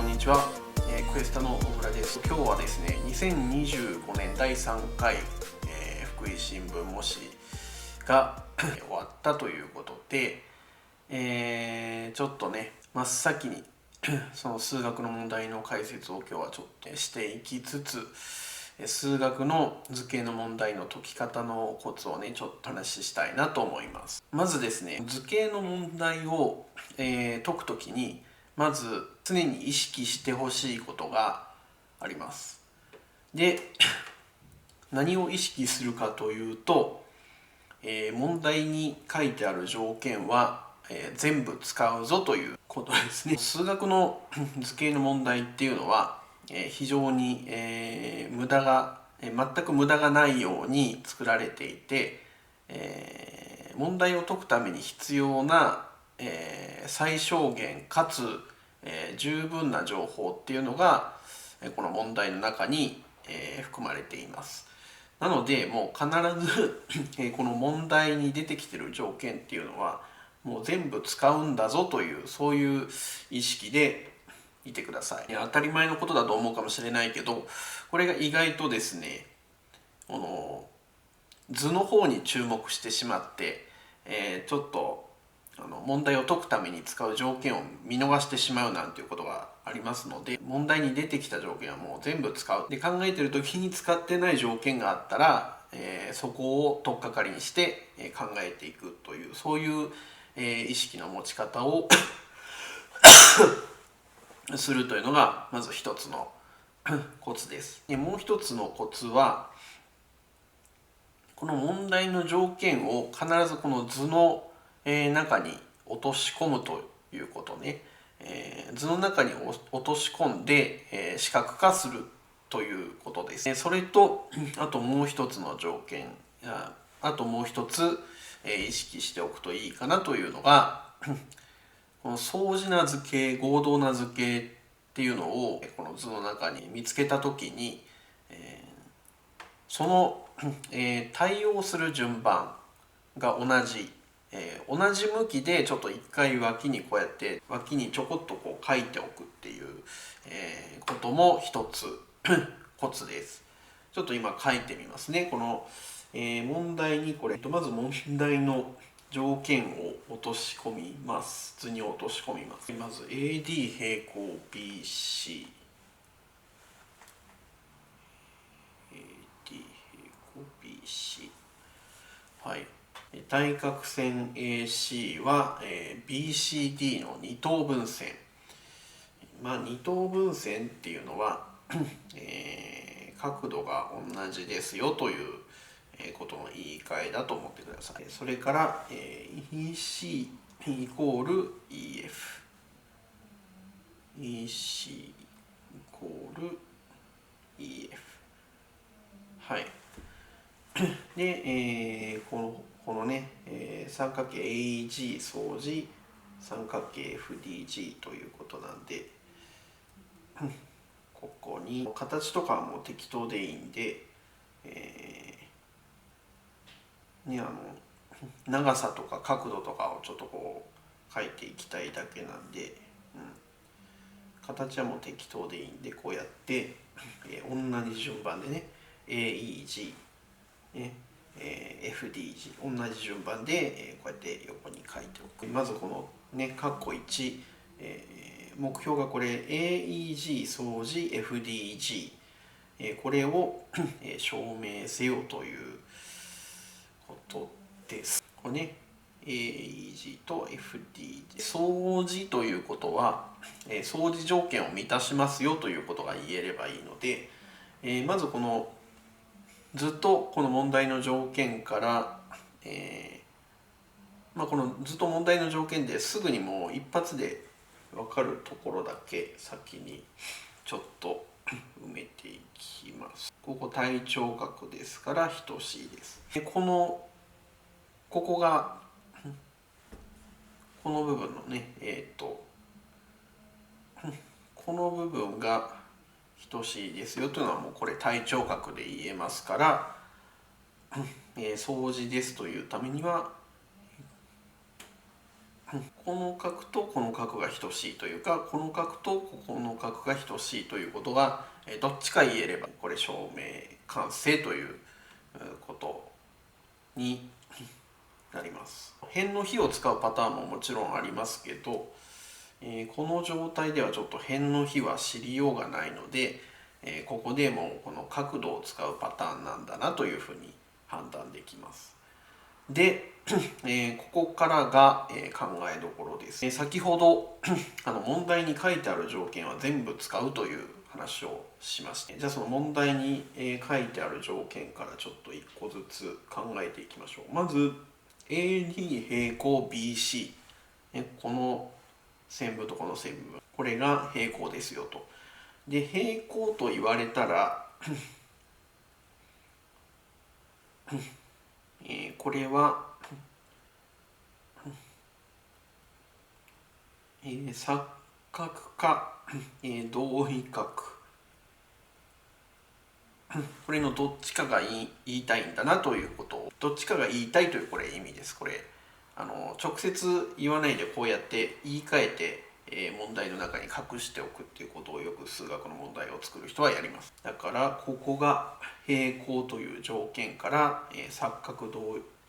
こんにちは、クエスタの小倉です。今日はですね、2025年第3回、福井新聞模試が終わったということで、ちょっとね、真っ先にその数学の問題の解説を今日はちょっとしていきつつ、数学の図形の問題の解き方のコツをねちょっと話したいなと思います。まずですね、図形の問題を、解くときにまず常に意識してほしいことがあります。で何を意識するかというと、問題に書いてある条件は、全部使うぞということですね。数学の図形の問題っていうのは非常に、全く無駄がないように作られていて、問題を解くために必要な、最小限かつ、十分な情報っていうのがこの問題の中に、含まれています。なのでもう必ずこの問題に出てきてる条件っていうのはもう全部使うんだぞというそういう意識でいてください。当たり前のことだと思うかもしれないけど、これが意外とですね、図の方に注目してしまって、ちょっと問題を解くために使う条件を見逃してしまうなんていうことがありますので、問題に出てきた条件はもう全部使う。で、考えてる時に使ってない条件があったら、そこを取っかかりにして考えていくというそういう、意識の持ち方をするというのがまず一つのコツです。でもう一つのコツは、この問題の条件を必ずこの図の中に落とし込むということね。図の中に落とし込んで視覚化するということです。それとあともう一つの条件、あともう一つ意識しておくといいかなというのがこの相似な図形、合同な図形っていうのをこの図の中に見つけた時に、その、対応する順番が同じ、同じ向きでちょっと一回脇にこうやって脇にちょこっとこう書いておくっていう、ことも一つコツです。ちょっと今書いてみますね。この、問題にこれまず問題の条件を落とし込みます。図に落とし込みます。まず AD 平行 BC、 AD 平行 BC、 はい、対角線 AC は、BCD の二等分線。二等分線っていうのは、角度が同じですよということの言い換えだと思ってください。それから、EC イコール EF、 EC イコール EF、 はい。で、このね、三角形 AEG 相似三角形 FDG ということなんで、ここに形とかはもう適当でいいんで、長さとか角度とかをちょっとこう書いていきたいだけなんで、形はもう適当でいいんでこうやって、同じ順番でね AEG、FDG 同じ順番で、こうやって横に書いておく。まずこのね括弧1、目標がこれ AEG 相似 FDG、これを証明せよということです。これね AEG と FDG 相似ということは相似条件を満たしますよということが言えればいいので、まずこのずっとこの問題の条件から、このずっと問題の条件ですぐにもう一発で分かるところだけ先にちょっと埋めていきます。ここ対頂角ですから等しいです。でここがこの部分のねこの部分が等しいですよというのはもうこれ対頂角で言えますから、相似ですというためにはこの角とこの角が等しいというか、この角とこの角が等しいということがどっちか言えればこれ証明完成ということになります。辺の比を使うパターンももちろんありますけど、この状態ではちょっと辺の比は知りようがないので、ここでもこの角度を使うパターンなんだなというふうに判断できます。で、ここからが、考えどころです。先ほど問題に書いてある条件は全部使うという話をしまして、じゃあその問題に、書いてある条件からちょっと1個ずつ考えていきましょう。まず AD 平行 BC、この線分とこの線分、これが平行ですよと。で、平行と言われたらこれは錯角か同位角、これのどっちかが言いたいんだなということを、どっちかが言いたいというこれ意味です。これ直接言わないでこうやって言い換えて問題の中に隠しておくっていうことをよく数学の問題を作る人はやります。だからここが平行という条件から錯角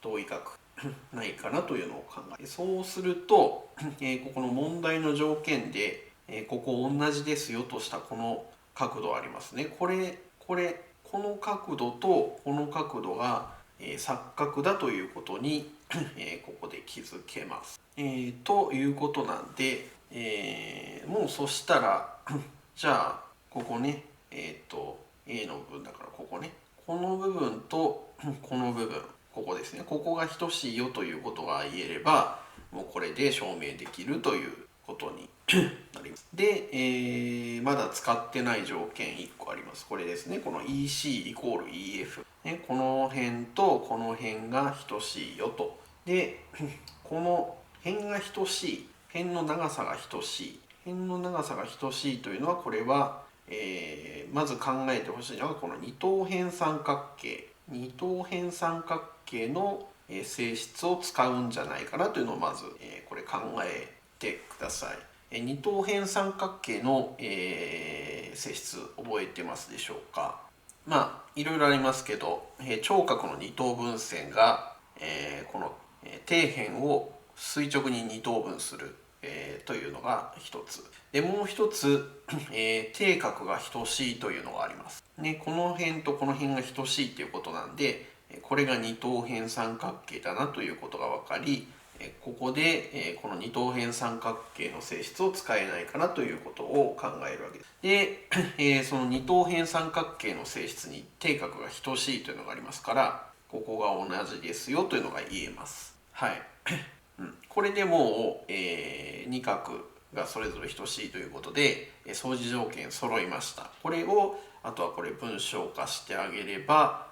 同位角ないかなというのを考え、そうするとここの問題の条件でここ同じですよとしたこの角度ありますね。この角度とこの角度が錯角だということにここで気づけます。ということなんで、もうそしたらじゃあここねA の部分だからここね、この部分とこの部分、ここですね、ここが等しいよということが言えればもうこれで証明できるということになります。で、まだ使ってない条件1個あります。これですね、この EC イコール EF、ね、この辺とこの辺が等しいよと。でこの辺が等しい、辺の長さが等しい、辺の長さが等しいというのはこれは、まず考えてほしいのはこの二等辺三角形、二等辺三角形の性質を使うんじゃないかなというのをまずこれ考えてください。二等辺三角形の性質覚えてますでしょうか。まあいろいろありますけど、頂角の二等分線がこの底辺を垂直に二等分するというのが一つで、もう一つ底角が等しいというのがあります、ね、この辺とこの辺が等しいということなんで、これが二等辺三角形だなということが分かり、ここでこの二等辺三角形の性質を使えないかなということを考えるわけです。で、その二等辺三角形の性質に底角が等しいというのがありますから、ここが同じですよというのが言えます。はい。これでもう、2角がそれぞれ等しいということで相似条件揃いました。これをあとはこれ文章化してあげれば、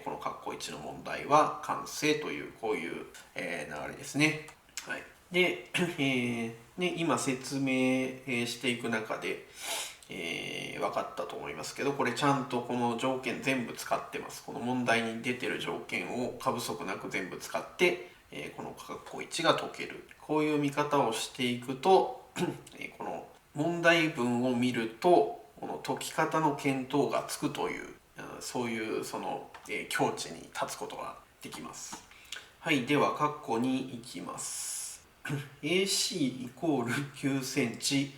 この括弧1の問題は完成というこういう、流れですね。はい、で、今説明していく中で、分かったと思いますけど、これちゃんとこの条件全部使ってます。この問題に出てる条件を過不足なく全部使ってこの括弧1が解ける、こういう見方をしていくとこの問題文を見るとこの解き方の見当がつくというそういうその境地に立つことができます。はい、では括弧に行きます。AC イコール9センチ、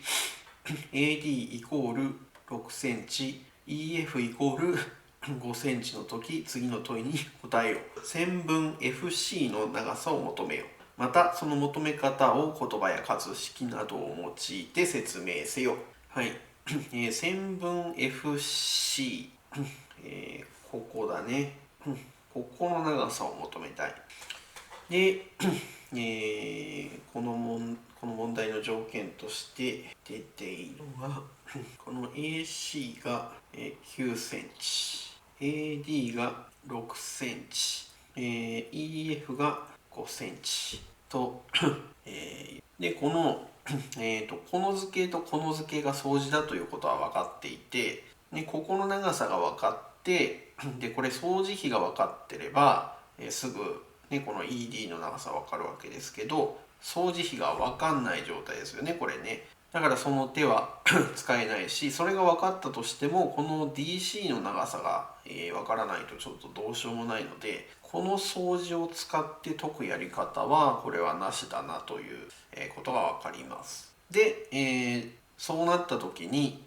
AD イコール6センチ、EF イコール5センチの時、次の問いに答えよう。線分 FC の長さを求めよう。またその求め方を言葉や数式などを用いて説明せよ。はい、線分 FC、ここだね。ここの長さを求めたい。で、この問題の条件として出ているのがこの AC が9センチ、AD が6センチ、EF が5センチと、でこの図形とこの図形が相似だということは分かっていて、ここの長さが分かって、でこれ相似比が分かってれば、すぐ、この ED の長さ分かるわけですけど、相似比が分かんない状態ですよね、これね。だからその手は使えないし、それが分かったとしてもこの DC の長さが、分からないとちょっとどうしようもないので、この相似を使って解くやり方はこれはなしだなという、ことが分かります。で、そうなった時に、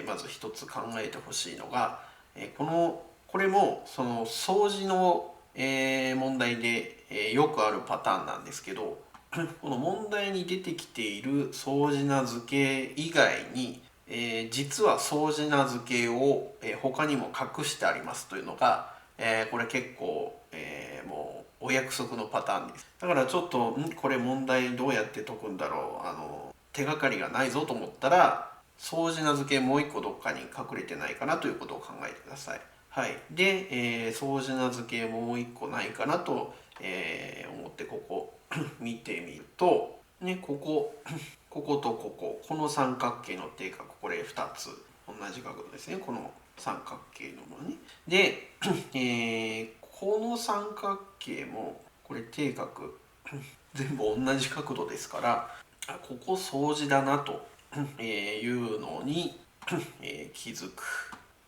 まず一つ考えてほしいのが、これもその相似の、問題で、よくあるパターンなんですけど、この問題に出てきている相似な図形以外に、実は相似な図形を、他にも隠してありますというのが、これ結構、もうお約束のパターンです。だからちょっとこれ問題どうやって解くんだろう、手がかりがないぞと思ったら、相似な図形もう一個どっかに隠れてないかなということを考えてください。はい、で、相似な図形もう一個ないかなと、思ってここ見てみると、ね、こことこの三角形の底角、これ2つ同じ角度ですね、この三角形のものね。で、この三角形もこれ底角全部同じ角度ですから、ここ相似だなというのに気づく。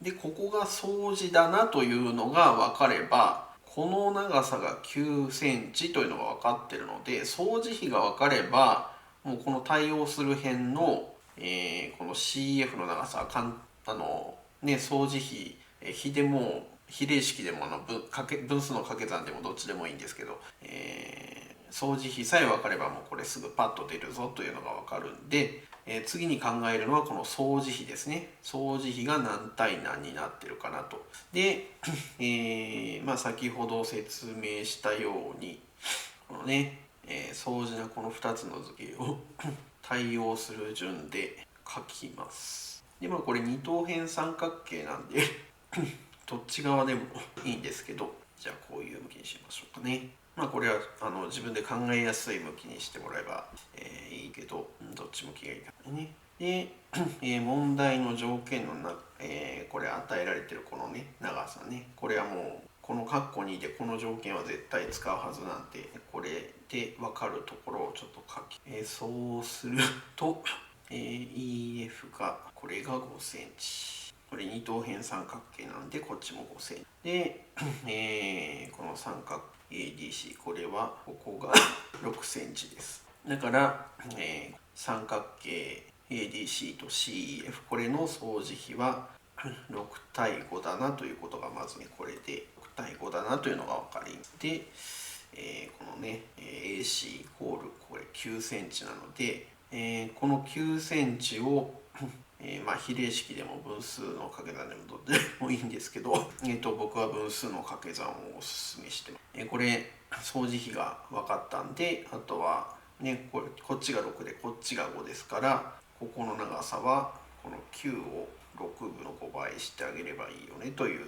でここが相似だなというのが分かれば、この長さが9センチというのが分かっているので、相似比が分かればもうこの対応する辺の、この CF の長さは相似比でも比例式でも分数の掛け算でもどっちでもいいんですけど、相似比さえ分かればもうこれすぐパッと出るぞというのが分かるんで、次に考えるのはこの相似比ですね。相似比が何対何になってるかなと。で、先ほど説明したようにこのね、相似なこの2つの図形を対応する順で書きます。でこれ二等辺三角形なんでどっち側でもいいんですけど、じゃあこういう向きにしましょうかね。これは自分で考えやすい向きにしてもらえば、いいけど、どっち向きがいいかね。で、問題の条件のこれ与えられてるこのね長さね、これはもうこの括弧2でこの条件は絶対使うはずなんで、これで分かるところをちょっと書き、そうすると、EF がこれが5センチ、これ二等辺三角形なんでこっちも5センチで、この三角 ADC、 これはここが6センチです。だから、三角形 ADC と CEF、 これの相似比は6対5だなということがまずね、これで6対5だなというのが分かりで、このね AC イコールこれ9センチなので、この9センチを比例式でも分数の掛け算でもどっちでもいいんですけど、僕は分数の掛け算をおすすめしてます。これ相似比が分かったんで、あとはねこっちが6でこっちが5ですから、ここの長さはこの9を6分の5倍してあげればいいよねという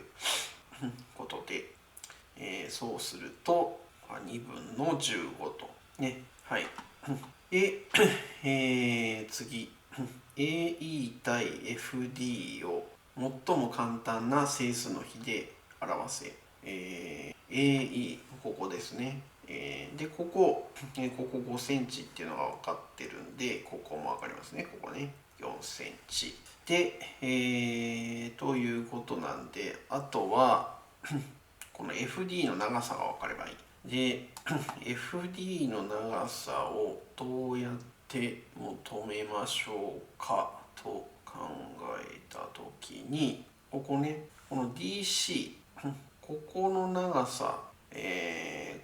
ことで、そうすると2分の15とね。はい。で、次AE 対 FD を最も簡単な整数の比で表せ、AE ここですね。でここ5センチっていうのが分かってるんで、ここも分かりますね。ここね4センチで、ということなんで、あとはこの FD の長さが分かればいい。でFD の長さをどうやって求めましょうかと考えた時に、ここね、この DC ここの長さ、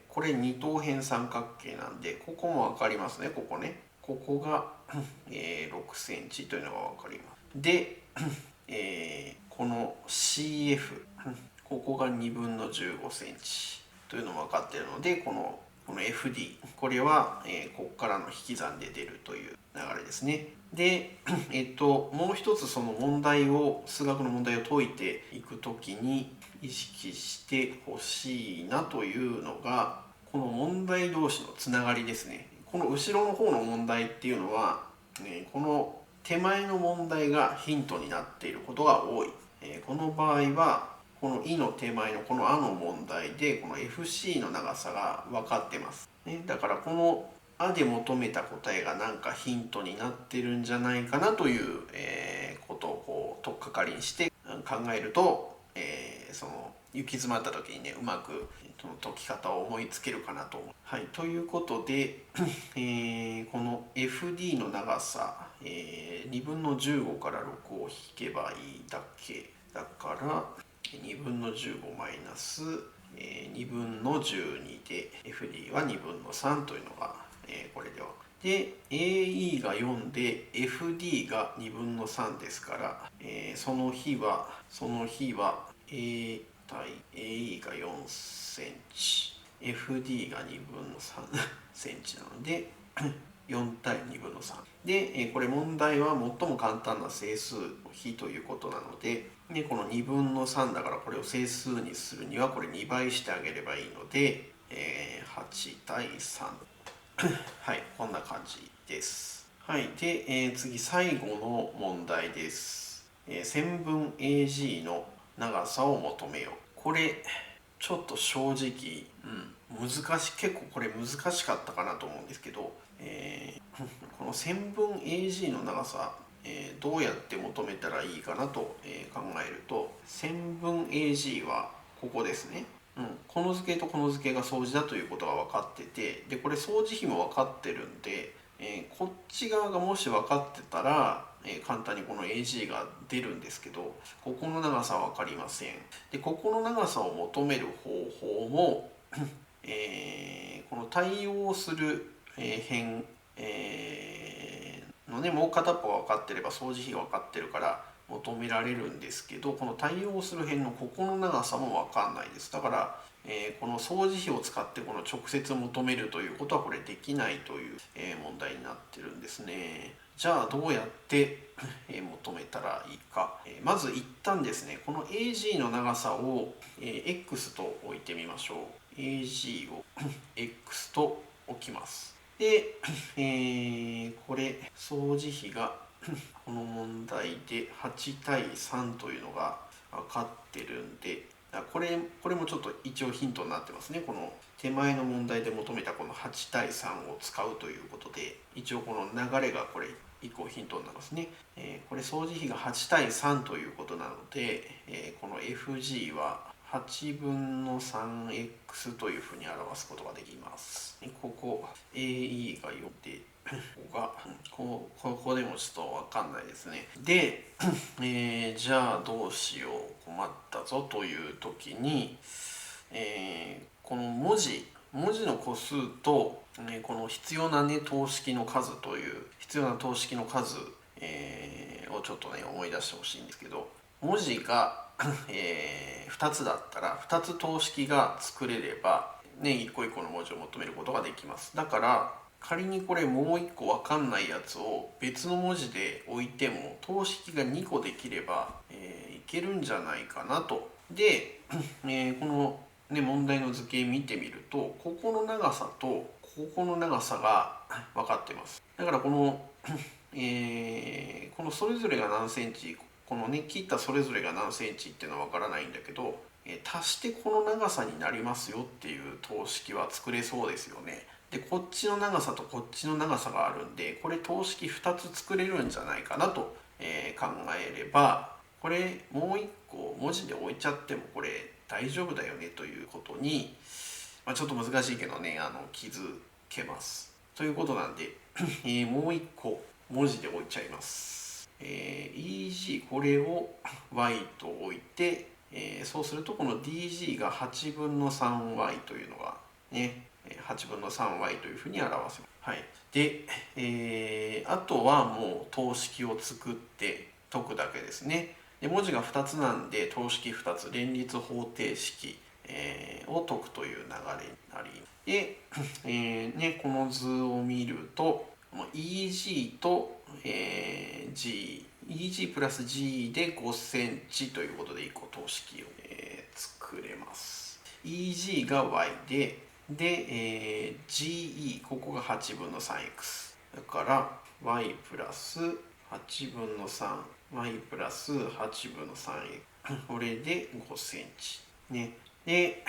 これ二等辺三角形なんで、ここも分かりますね。ここね、ここが6センチというのが分かります。で、この CF ここが2分の15センチというのも分かっているので、この FD これは、ここからの引き算で出るという流れですね。で、もう一つその数学の問題を解いていくときに意識してほしいなというのが、この問題同士のつながりですね。この後ろの方の問題っていうのは、この手前の問題がヒントになっていることが多い。この場合はこの「い」の手前のこの「あ」の問題でこの FC の長さが分かってます、ね、だからこのあで求めた答えがなんかヒントになってるんじゃないかなという、ことをこう取っかかりにして考えると、その行き詰まった時にねうまくその解き方を思いつけるかなと思う。はい、ということで、この FD の長さ、2分の15から6を引けばいいだけだから2分の15マイナス2分の12で FD は2分の3というのが、これではで AE が4で FD が2分の3ですから、その日は A 対 AE が4センチ FD が2分の3センチなので4対2分の3で、これ問題は最も簡単な整数の比ということなので、この2分の3だからこれを整数にするにはこれ2倍してあげればいいので、8対3はい、こんな感じです。はい、で、次最後の問題です。線分 AG の長さを求めよう。これちょっと正直、結構これ難しかったかなと思うんですけど、この線分 AG の長さ、どうやって求めたらいいかなと、考えると線分 AG はここですね。この図形とこの図形が相似だということが分かってて、でこれ相似比も分かってるんで、こっち側がもし分かってたら、簡単にこの AG が出るんですけど、ここの長さは分かりません。でここの長さを求める方法も、この対応する辺、のねもう片っぽが分かってれば相似比が分かってるから求められるんですけど、この対応する辺のここの長さも分かんないです。だから、この相似比を使ってこの直接求めるということはこれできないという、問題になってるんですね。じゃあどうやって求めたらいいか。まず一旦ですねこの AG の長さを X と置いてみましょう。 AG をX と置きます。で、これ相似比がこの問題で8対3というのが分かってるんで、これもちょっと一応ヒントになってますね。この手前の問題で求めたこの8対3を使うということで、一応この流れがこれ1個ヒントになりますね。これ相似比が8対3ということなので、この FG は8分の 3x というふうに表すことができます。ここ AE が4でここでもちょっと分かんないですね。で、じゃあどうしよう困ったぞという時に、この文字の個数と、この必要なね等式の数という必要な等式の数、をちょっとね思い出してほしいんですけど、文字が2つだったら2つ等式が作れればね一個一個の文字を求めることができます。だから仮にこれもう一個分かんないやつを別の文字で置いても等式が2個できれば、いけるんじゃないかなと。で、この、ね、問題の図形見てみるとここの長さとここの長さが分かってます。だからこの、このそれぞれが何センチ、このね切ったそれぞれが何センチっていうのは分からないんだけど、足してこの長さになりますよっていう等式は作れそうですよね。でこっちの長さとこっちの長さがあるんでこれ等式2つ作れるんじゃないかなと、考えればこれもう1個文字で置いちゃってもこれ大丈夫だよねということに、ちょっと難しいけどね気づけます。ということなんで、もう1個文字で置いちゃいます。EG これを Y と置いて、そうするとこの DG が8分の 3Y というのがね8分の 3y というふうに表せます。はい、で、あとはもう等式を作って解くだけですね。で文字が2つなんで等式2つ連立方程式、を解くという流れになりで、この図を見ると EG と、EG プラス G で5センチということで1個等式を、作れます。EG が y で、GE ここが8分の 3x だから y プラス8分の 3y プラス8分の 3x これで5センチね。で、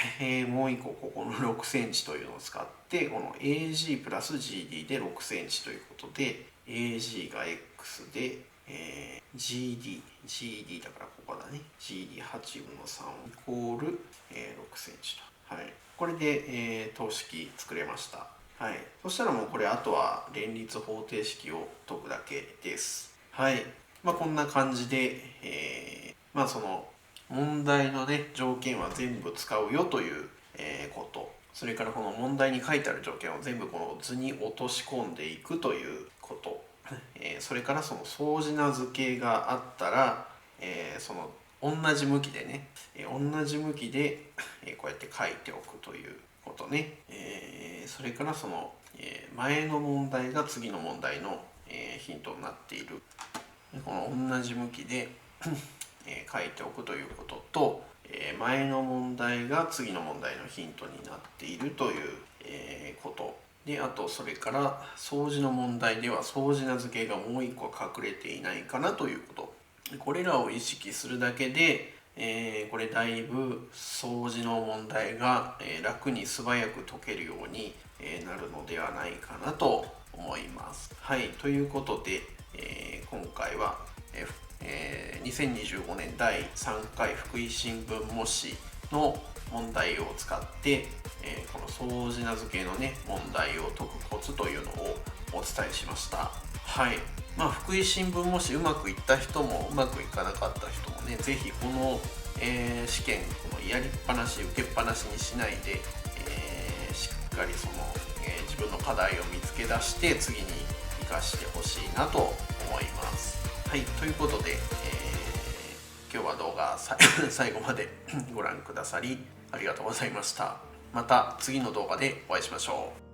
もう一個ここの6センチというのを使ってこの AG プラス GD で6センチということで AG が X で、GD だからここだね GD8 分の3イコール、6センチと、はい、これで、等式作れました。はい、そしたらもうこれあとは連立方程式を解くだけです。はい、こんな感じで、その問題のね条件は全部使うよという、こと、それからこの問題に書いてある条件を全部この図に落とし込んでいくということ、それからその相似な図形があったら、その同じ向きでね、同じ向きで、こうやって書いておくということね、それからその、前の問題が次の問題の、ヒントになっているこの同じ向きで書いておくということと、前の問題が次の問題のヒントになっているという、ことで、あとそれから相似の問題では相似な図形がもう一個隠れていないかなということ、これらを意識するだけで、これだいぶ相似の問題が、楽に素早く解けるように、なるのではないかなと思います。はい、ということで、今回は、2025年第3回福井新聞模試の問題を使って、この相似な図形のね問題を解くコツというのをお伝えしました。はい、福井新聞模試うまくいった人もうまくいかなかった人もね、是非この、試験このやりっぱなし受けっぱなしにしないで、しっかりその、自分の課題を見つけ出して次に生かしてほしいなと思います。はい、ということで、今日は動画最後までご覧くださりありがとうございました。また次の動画でお会いしましょう。